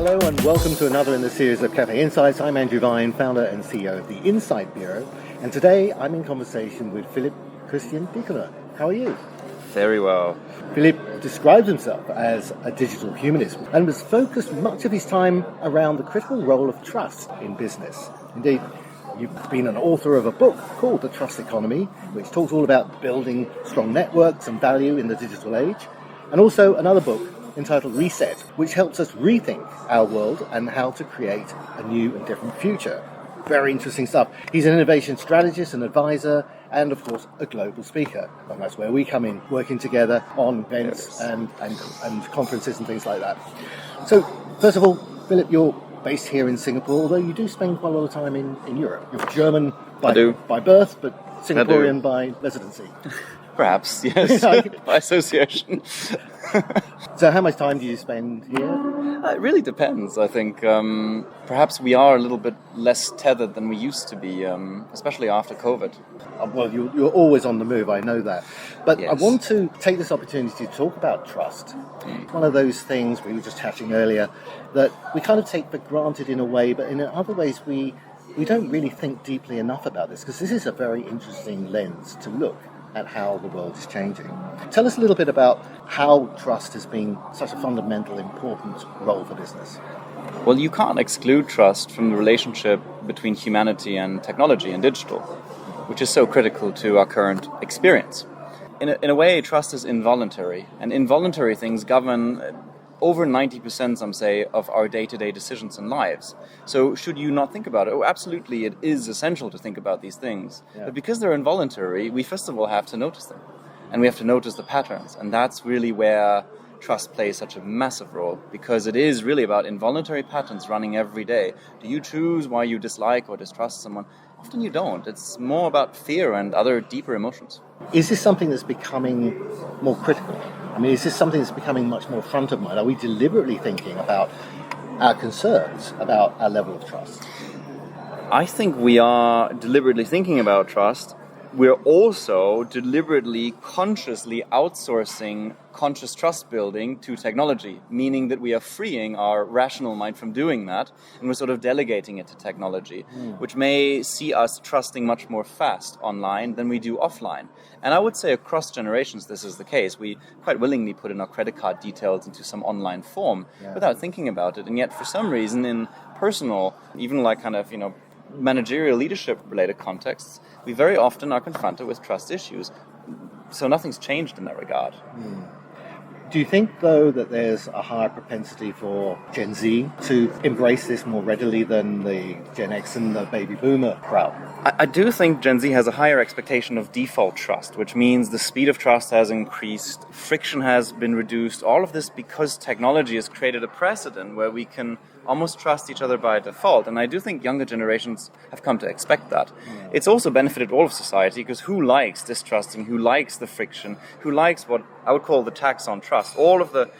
Hello and welcome to another in the series of Café Insights. I'm Andrew Vine, founder and CEO of the Insight Bureau, and today I'm in conversation with Philipp Kristian Diekhöner. How are you? Very well. Philipp describes himself as a digital humanist and was focused much of his time around the critical role of trust in business. Indeed, you've been an author of a book called The Trust Economy, which talks all about building strong networks and value in the digital age, and also another book entitled Reset, which helps us rethink our world and how to create a new and different future. Very interesting stuff. He's an innovation strategist, an advisor, and of course a global speaker. And that's where we come in, working together on events and conferences and things like that. So, first of all, Philipp, you're based here in Singapore, although you do spend quite a lot of time in Europe. You're German by birth, but Singaporean by residency. Perhaps, yes, by association. So how much time do you spend here? It really depends, I think. Perhaps we are a little bit less tethered than we used to be, especially after COVID. Well, you're always on the move, I know that. But yes. I want to take this opportunity to talk about trust. One of those things we were just chatting earlier that we kind of take for granted in a way, but in other ways we don't really think deeply enough about this, because this is a very interesting lens to look at how the world is changing. Tell us a little bit about how trust has been such a fundamental, important role for business. Well, you can't exclude trust from the relationship between humanity and technology and digital, which is so critical to our current experience. In a way, trust is involuntary, and involuntary things govern over 90%, some say, of our day-to-day decisions and lives. So should you not think about it? Oh, absolutely, it is essential to think about these things. Yeah. But because they're involuntary, we first of all have to notice them. And we have to notice the patterns. And that's really where trust plays such a massive role, because it is really about involuntary patterns running every day. Do you choose why you dislike or distrust someone? Often you don't. It's more about fear and other deeper emotions. Is this something that's becoming more critical? I mean, is this something that's becoming much more front of mind? Are we deliberately thinking about our concerns about our level of trust? I think we are deliberately thinking about trust. We're also deliberately, consciously outsourcing conscious trust building to technology, meaning that we are freeing our rational mind from doing that, and we're sort of delegating it to technology, which may see us trusting much more fast online than we do offline. And I would say across generations this is the case. We quite willingly put in our credit card details into some online form without thinking about it, and yet for some reason in personal, even like managerial leadership related contexts, we very often are confronted with trust issues. So nothing's changed in that regard. Do you think, though, that there's a higher propensity for Gen Z to embrace this more readily than the Gen X and the baby boomer crowd? I do think Gen Z has a higher expectation of default trust, which means the speed of trust has increased, friction has been reduced, all of this because technology has created a precedent where we can almost trust each other by default. And I do think younger generations have come to expect that. It's also benefited all of society, because who likes distrusting, who likes the friction, who likes what I would call the tax on trust, all of the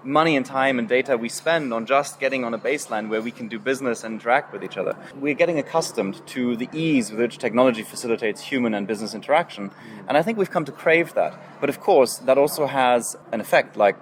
money and time and data we spend on just getting on a baseline where we can do business and interact with each other. We're getting accustomed to the ease with which technology facilitates human and business interaction. And I think we've come to crave that. But of course, that also has an effect, like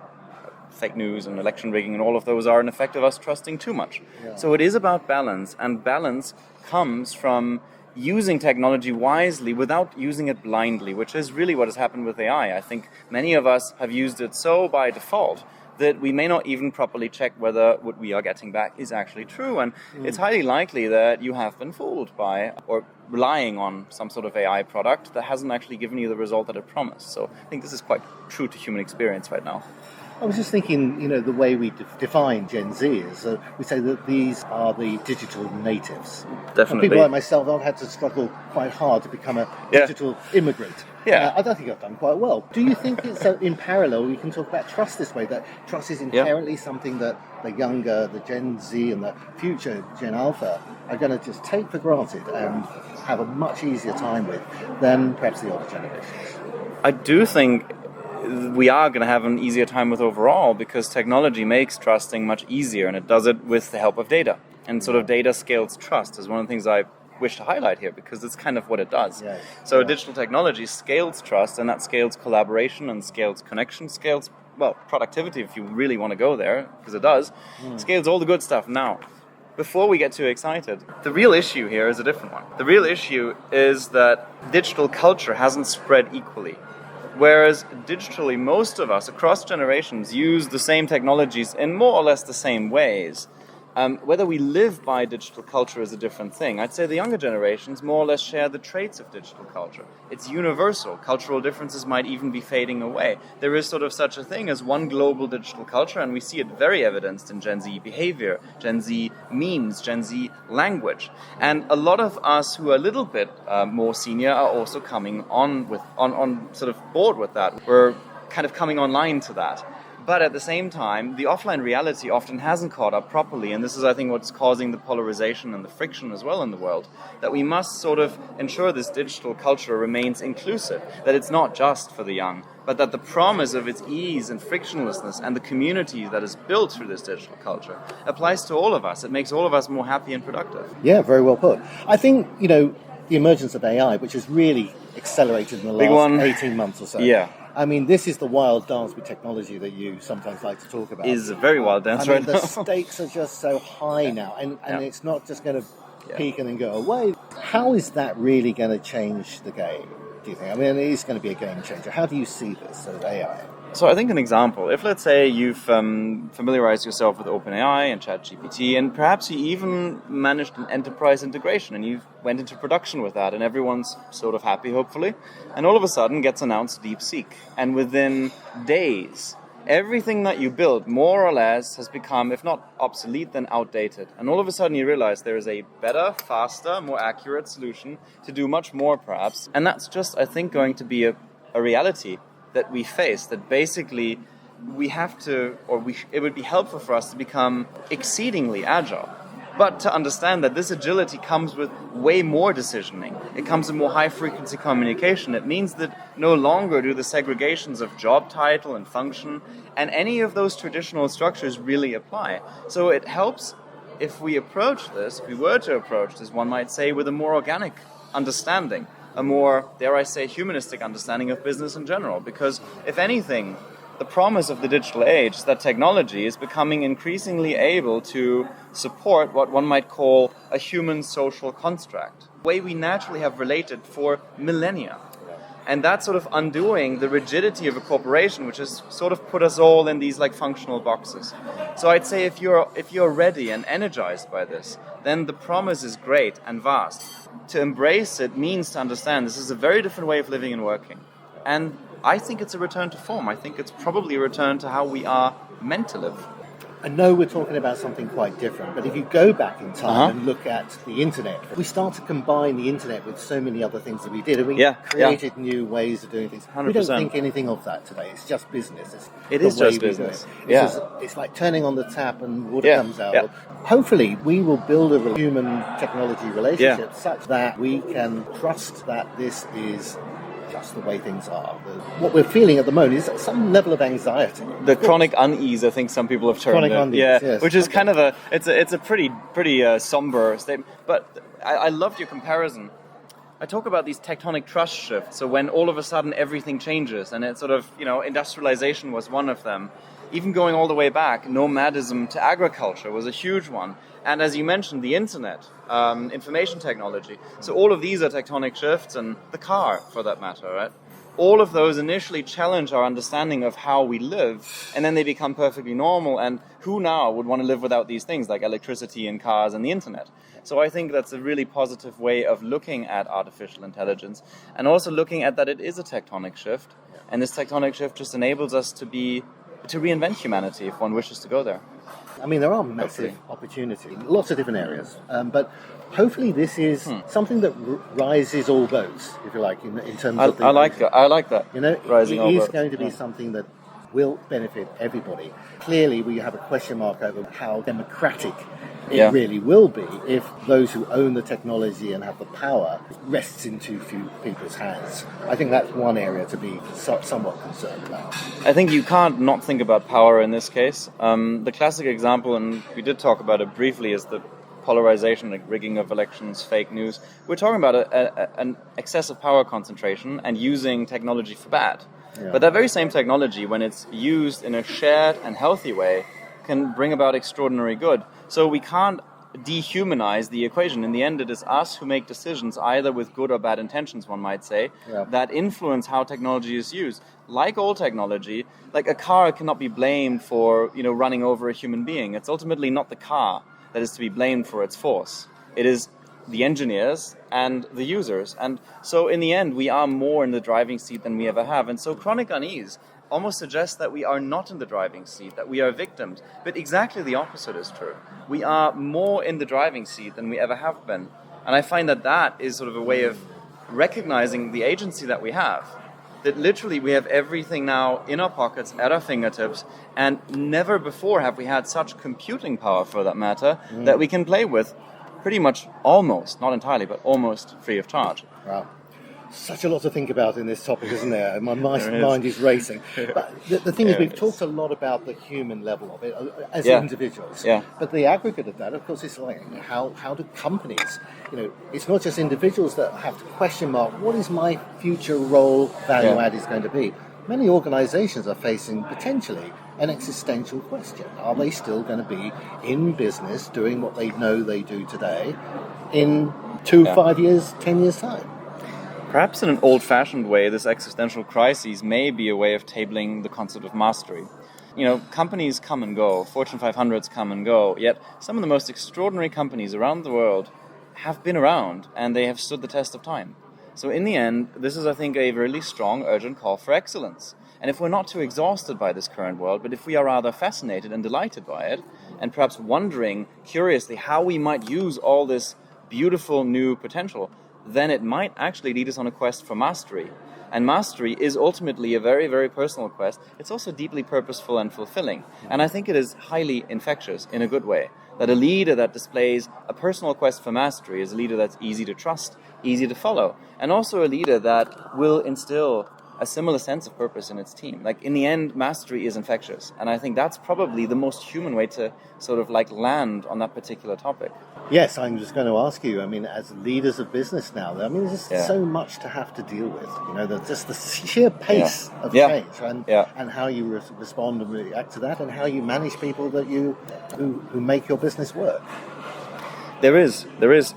fake news and election rigging and all of those are an effect of us trusting too much. So it is about balance, and balance comes from using technology wisely without using it blindly, which is really what has happened with AI. I think many of us have used it so by default that we may not even properly check whether what we are getting back is actually true. And it's highly likely that you have been fooled by or relying on some sort of AI product that hasn't actually given you the result that it promised. So I think this is quite true to human experience right now. I was just thinking, the way we define Gen Z is we say that these are the digital natives. Definitely. And people like myself, I've had to struggle quite hard to become a digital immigrant. I don't think I've done quite well. Do you think it's in parallel we can talk about trust this way, that trust is inherently something that the younger, the Gen Z and the future Gen Alpha are going to just take for granted and have a much easier time with than perhaps the older generations? I do think we are going to have an easier time with overall, because technology makes trusting much easier, and it does it with the help of data. And sort of data scales trust is one of the things I wish to highlight here, because it's kind of what it does. Yeah. So digital technology scales trust, and that scales collaboration and scales connection, scales, well, productivity if you really want to go there, because it does, scales all the good stuff. Now, before we get too excited, the real issue here is a different one. The real issue is that digital culture hasn't spread equally. Whereas digitally, most of us across generations use the same technologies in more or less the same ways. Whether we live by digital culture is a different thing. I'd say the younger generations more or less share the traits of digital culture. It's universal. Cultural differences might even be fading away. There is sort of such a thing as one global digital culture, and we see it very evidenced in Gen Z behavior, Gen Z memes, Gen Z language. And a lot of us who are a little bit more senior are also coming on sort of board with that. We're kind of coming online to that. But at the same time, the offline reality often hasn't caught up properly, and this is, I think, what's causing the polarization and the friction as well in the world, that we must sort of ensure this digital culture remains inclusive, that it's not just for the young, but that the promise of its ease and frictionlessness and the community that is built through this digital culture applies to all of us. It makes all of us more happy and productive. Yeah, very well put. I think, the emergence of AI, which has really accelerated in the last 18 months or so. Yeah. I mean, this is the wild dance with technology that you sometimes like to talk about. Is a very wild dance right now. The stakes are just so high now, and it's not just going to peak and then go away. How is that really going to change the game, do you think? I mean, it is going to be a game changer. How do you see this, sort of AI? So I think an example, if let's say you've familiarized yourself with OpenAI and ChatGPT, and perhaps you even managed an enterprise integration and you went into production with that, and everyone's sort of happy, hopefully, and all of a sudden gets announced DeepSeek. And within days, everything that you built more or less has become, if not obsolete, then outdated. And all of a sudden you realize there is a better, faster, more accurate solution to do much more perhaps. And that's just, I think, going to be a reality that we face, that basically we have to, it would be helpful for us to become exceedingly agile. But to understand that this agility comes with way more decisioning. It comes with more high-frequency communication. It means that no longer do the segregations of job title and function and any of those traditional structures really apply. So it helps if we were to approach this, one might say, with a more organic understanding, a more, dare I say, humanistic understanding of business in general. Because, if anything, the promise of the digital age is that technology is becoming increasingly able to support what one might call a human social construct, the way we naturally have related for millennia. And that's sort of undoing the rigidity of a corporation, which has sort of put us all in these like functional boxes. So I'd say if you're ready and energized by this, then the promise is great and vast. To embrace it means to understand this is a very different way of living and working. And I think it's a return to form. I think it's probably a return to how we are meant to live. I know we're talking about something quite different, but if you go back in time and look at the internet, we start to combine the internet with so many other things that we did, and we created new ways of doing things. 100%. We don't think anything of that today. It's just business. It is just business. It's like turning on the tap and water comes out. Yeah. Hopefully, we will build a human-technology relationship such that we can trust that this is just the way things are. What we're feeling at the moment is some level of anxiety. The chronic unease, I think some people have termed it. Unease, yes. Which is kind of it's a pretty somber statement. But I loved your comparison. I talk about these tectonic trust shifts. So when all of a sudden everything changes, and it's sort of, industrialization was one of them. Even going all the way back, nomadism to agriculture was a huge one. And as you mentioned, the internet, information technology. So all of these are tectonic shifts, and the car, for that matter, right? All of those initially challenge our understanding of how we live, and then they become perfectly normal. And who now would want to live without these things, like electricity and cars and the internet? So I think that's a really positive way of looking at artificial intelligence, and also looking at that it is a tectonic shift. And this tectonic shift just enables us to reinvent humanity if one wishes to go there. I mean, there are massive opportunities, lots of different areas, but hopefully this is something that rises all boats, if you like, in terms of the... I like that. Rising all boats. It is going to be something that will benefit everybody. Clearly, we have a question mark over how democratic it really will be if those who own the technology and have the power rests in too few people's hands. I think that's one area to be somewhat concerned about. I think you can't not think about power in this case. The classic example, and we did talk about it briefly, is the polarization, like rigging of elections, fake news. We're talking about an excessive power concentration and using technology for bad. Yeah. But that very same technology, when it's used in a shared and healthy way, can bring about extraordinary good. So we can't dehumanize the equation. In the end, it is us who make decisions, either with good or bad intentions, one might say, that influence how technology is used. Like all technology, like a car cannot be blamed for, running over a human being. It's ultimately not the car that is to be blamed for its force. It is the engineers and the users. And so in the end, we are more in the driving seat than we ever have. And so chronic unease almost suggests that we are not in the driving seat, that we are victims. But exactly the opposite is true. We are more in the driving seat than we ever have been. And I find that is sort of a way of recognizing the agency that we have. That literally we have everything now in our pockets, at our fingertips, and never before have we had such computing power, for that matter, that we can play with pretty much almost, not entirely, but almost free of charge. Wow. Such a lot to think about in this topic, isn't there? My mind is racing. But the thing is, we've talked a lot about the human level of it as individuals. Yeah. But the aggregate of that, of course, is like how do companies, it's not just individuals that have to question mark, what is my future role, value add is going to be? Many organizations are facing potentially an existential question. Are they still going to be in business doing what they know they do today in 5 years, 10 years' time? Perhaps in an old-fashioned way, this existential crisis may be a way of tabling the concept of mastery. Companies come and go, Fortune 500s come and go, yet some of the most extraordinary companies around the world have been around and they have stood the test of time. So in the end, this is, I think, a really strong, urgent call for excellence. And if we're not too exhausted by this current world, but if we are rather fascinated and delighted by it, and perhaps wondering curiously how we might use all this beautiful new potential, then it might actually lead us on a quest for mastery. And mastery is ultimately a very, very personal quest. It's also deeply purposeful and fulfilling. And I think it is highly infectious in a good way. That a leader that displays a personal quest for mastery is a leader that's easy to trust, easy to follow, and also a leader that will instill a similar sense of purpose in its team. Like, in the end, mastery is infectious. And I think that's probably the most human way to sort of land on that particular topic. Yes, I'm just going to ask you, as leaders of business now, there's so much to have to deal with, just the sheer pace of change and how you respond and react to that, and how you manage people that who make your business work. There is.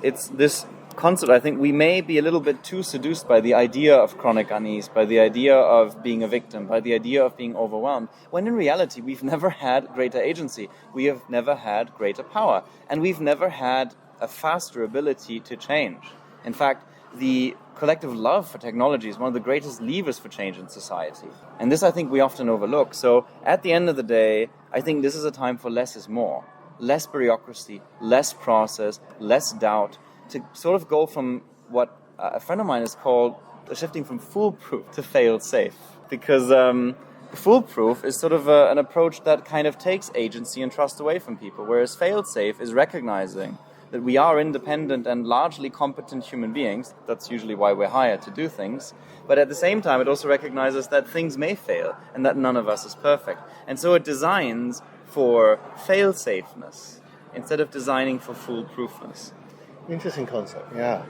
It's this concept. I think we may be a little bit too seduced by the idea of chronic unease, by the idea of being a victim, by the idea of being overwhelmed, when in reality we've never had greater agency, we have never had greater power, and we've never had a faster ability to change. In fact, the collective love for technology is one of the greatest levers for change in society. And this, I think, we often overlook. So at the end of the day, I think this is a time for less is more. Less bureaucracy, less process, less doubt, to sort of go from what a friend of mine has called shifting from foolproof to fail-safe. Because foolproof is sort of an approach that kind of takes agency and trust away from people, whereas fail-safe is recognizing that we are independent and largely competent human beings. That's usually why we're hired to do things. But at the same time, it also recognizes that things may fail and that none of us is perfect. And so it designs for fail-safeness instead of designing for foolproofness. Interesting concept, yeah.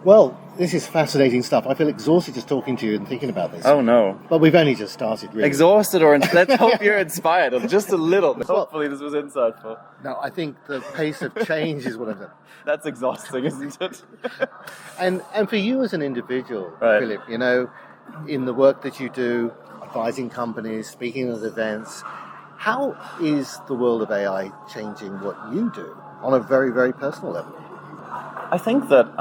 Well, this is fascinating stuff. I feel exhausted just talking to you and thinking about this. Oh, no. But we've only just started, really. Exhausted, or let's hope you're inspired, or just a little. Hopefully this was insightful. No, I think the pace of change is what I'm saying. That's exhausting, isn't it? and for you as an individual, right, Philip, in the work that you do, advising companies, speaking at events, how is the world of AI changing what you do on a very, very personal level? I think that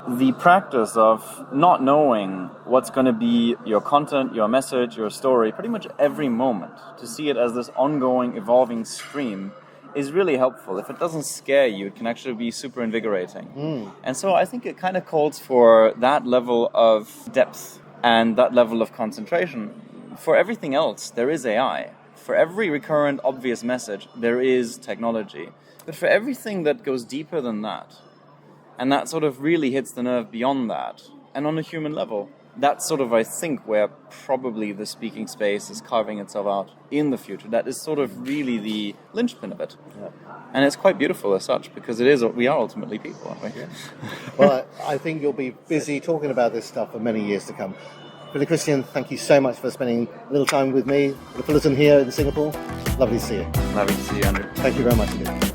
the practice of not knowing what's going to be your content, your message, your story, pretty much every moment, to see it as this ongoing, evolving stream, is really helpful. If it doesn't scare you, it can actually be super invigorating. And so I think it kind of calls for that level of depth and that level of concentration. For everything else, there is AI. For every recurrent, obvious message, there is technology. But for everything that goes deeper than that, and that sort of really hits the nerve beyond that, and on a human level, that's sort of, I think, where probably the speaking space is carving itself out in the future. That is sort of really the linchpin of it. Yeah. And it's quite beautiful as such, because we are ultimately people, aren't we? Yeah. Well, I think you'll be busy talking about this stuff for many years to come. Philipp Kristian, thank you so much for spending a little time with me, the Fullerton here in Singapore. Lovely to see you. Lovely to see you, Andrew. Thank you very much indeed.